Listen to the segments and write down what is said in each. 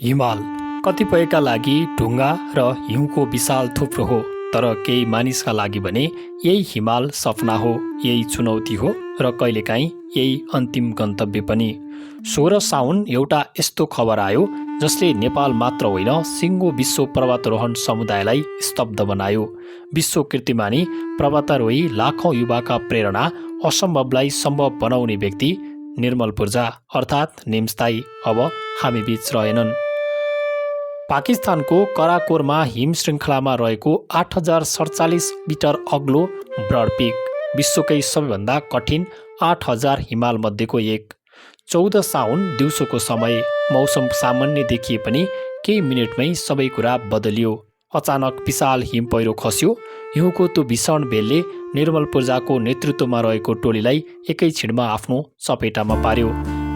हिमाल कतिपयका लागि ढुङ्गा र हिउँको विशाल थुप्रो हो, तर केही मानिसका लागि भने यही हिमाल सपना हो, यही चुनौती हो र कहिलेकाहीँ यही अन्तिम गन्तव्य पनि। 16 साउन एउटा यस्तो खबर आयो जसले नेपाल मात्र होइन सिङ्गो विश्व पर्वतारोहण समुदायलाई स्तब्ध बनायो। विश्व कीर्तिमानी पर्वतारोही लाखौँ युवाका प्रेरणा, असम्भवलाई सम्भव बनाउने व्यक्ति निर्मल पूर्जा अर्थात् निम्सताई अब हामी बीच रहेनन्। पाकिस्तानको कराकोरमा हिम श्रृङ्खलामा रहेको 8047 मिटर अग्लो ब्रड पिक, विश्वकै सबैभन्दा कठिन 8000 हिमाल मध्येको एक। 14 साउन दिउँसोको समय, मौसम सामान्य देखिए पनि केही मिनटमै सबै कुरा बदलियो। अचानक विशाल हिम पहिरो खस्यो। हिउँको त्यो भीषण भेलले निर्मल पूर्जाको नेतृत्वमा रहेको टोलीलाई एकै क्षणमा आफ्नो चपेटामा पार्यो।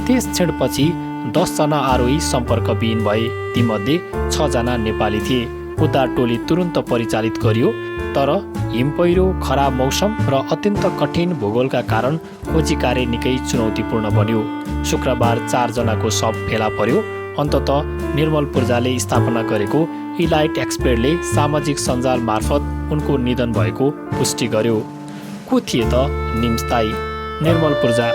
त्यस क्षणपछि 10 जना आरोही सम्पर्कविहीन भए, तीमध्ये 6 जना नेपाली थिए। उद्धार टोली तुरुन्त परिचालित गरियो, तर हिम पहिरो, खराब मौसम र अत्यन्त कठिन भूगोलका कारण खोजी कार्य निकै चुनौतीपूर्ण बन्यो। शुक्रबार 4 जनाको शव फेला पर्यो। अन्ततः निर्मल पूर्जाले स्थापना गरेको इलाइट एक्सपर्टले सामाजिक सञ्जाल मार्फत उनको निधन भएको पुष्टि गर्यो। को थिए त निम्सताई? निर्मल पूर्जा,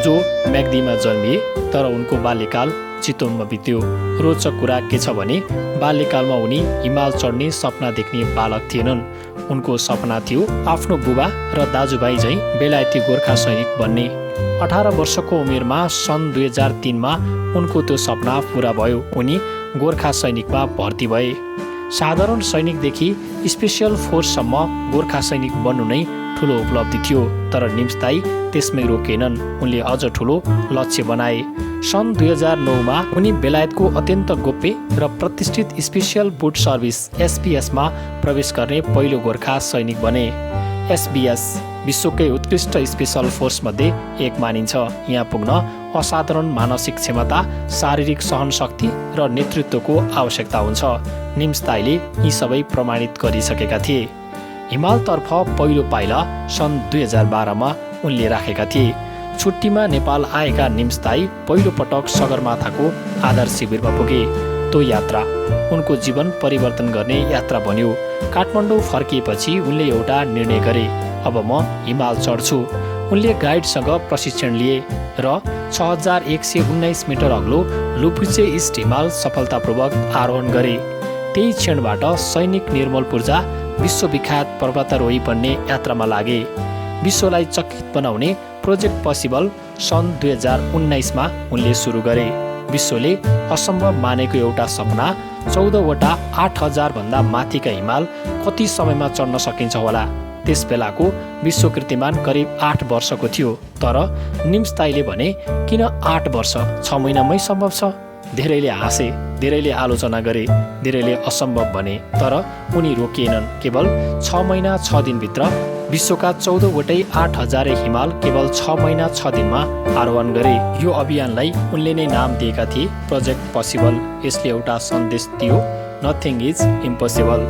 जो म्याग्दीमा जन्मिए तर उनको बाल्यकाल चितवनमा बित्यो। रोचक कुरा के छ भने बाल्यकालमा उनी हिमाल चढ्ने सपना देख्ने बालक थिएनन्। उनको सपना थियो आफ्नो बुबा र दाजुभाइ झैँ बेलायती गोर्खा सैनिक बन्ने। 18 वर्षको उमेरमा सन् 2003मा उनको त्यो सपना पुरा भयो। उनी गोर्खा सैनिकमा भर्ती भए। साधारण सैनिकदेखि स्पेसियल फोर्ससम्म गोर्खा सैनिक बन्नु नै ठुलो उपलब्धि थियो, तर निम्सताई त्यसमै रोकेनन्। उनले अझ ठुलो लक्ष्य बनाए। सन् 2009मा उनी बेलायतको अत्यन्त गोप्य र प्रतिष्ठित स्पेसियल बुट सर्भिस एसबीएसमा प्रवेश गर्ने पहिलो गोर्खा सैनिक बने। एसबीएस विश्वकै उत्कृष्ट स्पेसल फोर्समध्ये एक मानिन्छ। यहाँ पुग्न असाधारण मानसिक क्षमता, शारीरिक सहनशक्ति र नेतृत्वको आवश्यकता हुन्छ। निम्सताईले यी सबै प्रमाणित गरिसकेका थिए। हिमालतर्फ पहिलो पाइला सन् 2012मा उनले राखेका थिए। छुट्टीमा नेपाल आएका निम्सताई पहिलो पटक सगरमाथाको आधार शिविरमा पुगे। त्यो यात्रा उनको जीवन परिवर्तन गर्ने यात्रा बन्यो। काठमाडौँ फर्किएपछि उनले एउटा निर्णय गरे, अब म हिमाल चढ्छु। उनले गाइडसँग प्रशिक्षण लिए र 6119 मिटर अग्लो लुपुचे इस्ट हिमाल सफलतापूर्वक आरोहण गरे। त्यही क्षणबाट सैनिक निर्मल पूर्जा विश्वविख्यात पर्वतारोही बन्ने यात्रामा लागे। विश्वलाई चकित बनाउने प्रोजेक्ट पसिबल सन् 2019मा उनले सुरु गरे। विश्वले असम्भव मानेको एउटा सपना, 14वटा 8000 भन्दा माथिका हिमाल कति समयमा चढ्न सकिन्छ होला? त्यस बेलाको विश्व कीर्तिमान करिब 8 वर्षको थियो, तर निम्सताईले भने किन 8 वर्ष, 6 महिनामै सम्भव छ? धेरैले हाँसे, धेरैले आलोचना गरे, धेरैले असम्भव भने, तर उनी रोकिएनन्। केवल 6 महिना 6 दिनभित्र विश्वका 14वटै 8000 हिमाल केवल 6 महिना 6 दिनमा आरोहण गरे। यो अभियानलाई उनले नै नाम दिएका थिए प्रोजेक्ट पसिबल। यसले एउटा सन्देश दियो, नथिङ इज इम्पोसिबल।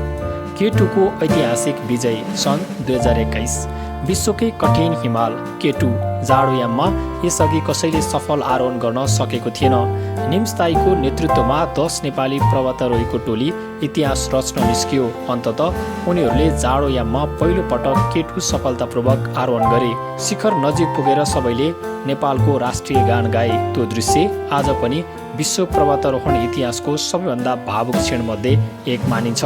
K2 को ऐतिहासिक विजय सन् 2021। विश्वकै कठिन हिमाल K2 जाडोयाममा यसअघि कसैले सफल आरोहण गर्न सकेको थिएन। निम्सताईको नेतृत्वमा 10 नेपाली पर्वतारोहीको टोली इतिहास रच्न निस्कियो। अन्ततः उनीहरूले जाडोयाममा पहिलो पटक K2 सफलतापूर्वक आरोहण गरे। शिखर नजिक पुगेर सबैले नेपालको राष्ट्रिय गान गाए। त्यो दृश्य आज पनि विश्व पर्वतारोहण इतिहासको सबैभन्दा भावुक क्षणमध्ये एक मानिन्छ।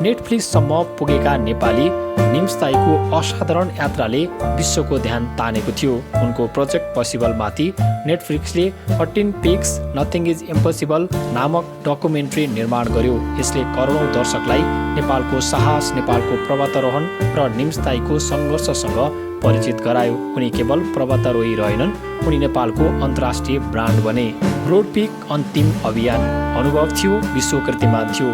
नेटफ्लिक्ससम्म पुगेका नेपाली निम्सताईको असाधारण यात्राले विश्वको ध्यान तानेको थियो। उनको प्रोजेक्ट पसिबलमाथि नेटफ्लिक्सले 13 पिक्स नथिङ इज इम्पोसिबल नामक डकुमेन्ट्री निर्माण गर्यो। यसले करोडौँ दर्शकलाई नेपालको साहस, नेपालको पर्वतारोहण र निम्सताईको सङ्घर्षसँग परिचित गरायो। उनी केवल पर्वतारोही रहेनन्, उनी नेपालको अन्तर्राष्ट्रिय ब्रान्ड बने। ब्रोड पिक अन्तिम अभियान अनुभव थियो, विश्व कीर्तिमान थियो,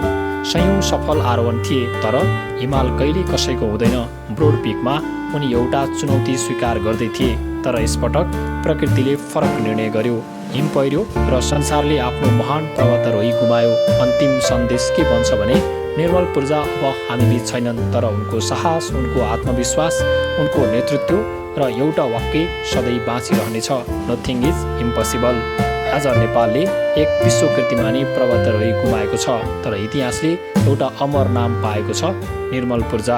सयौं सफल आरोहण थिए, तर हिमाल कहिले कसैको हुँदैन। ब्रोड पिकमा उनी एउटा चुनौती स्वीकार गर्दै थिए, तर यसपटक प्रकृतिले फरक निर्णय गर्यो। हिम पहिरो र संसारले आफ्नो महान पर्वतारोही गुमायो। अन्तिम सन्देश के भन्छ भने निर्मल पूर्जा अब हामी बीच छैनन्, तर उनको साहस, उनको आत्मविश्वास, उनको नेतृत्व र एउटा वाक्य सधैँ बाँचिरहनेछ, नथिङ इज इम्पोसिबल। आज नेपालले एक विश्व कीर्तिमानी प्रवक्ता रही गुमाएको छ, तर इतिहासले एउटा अमर नाम पाएको छ, निर्मल पूर्जा।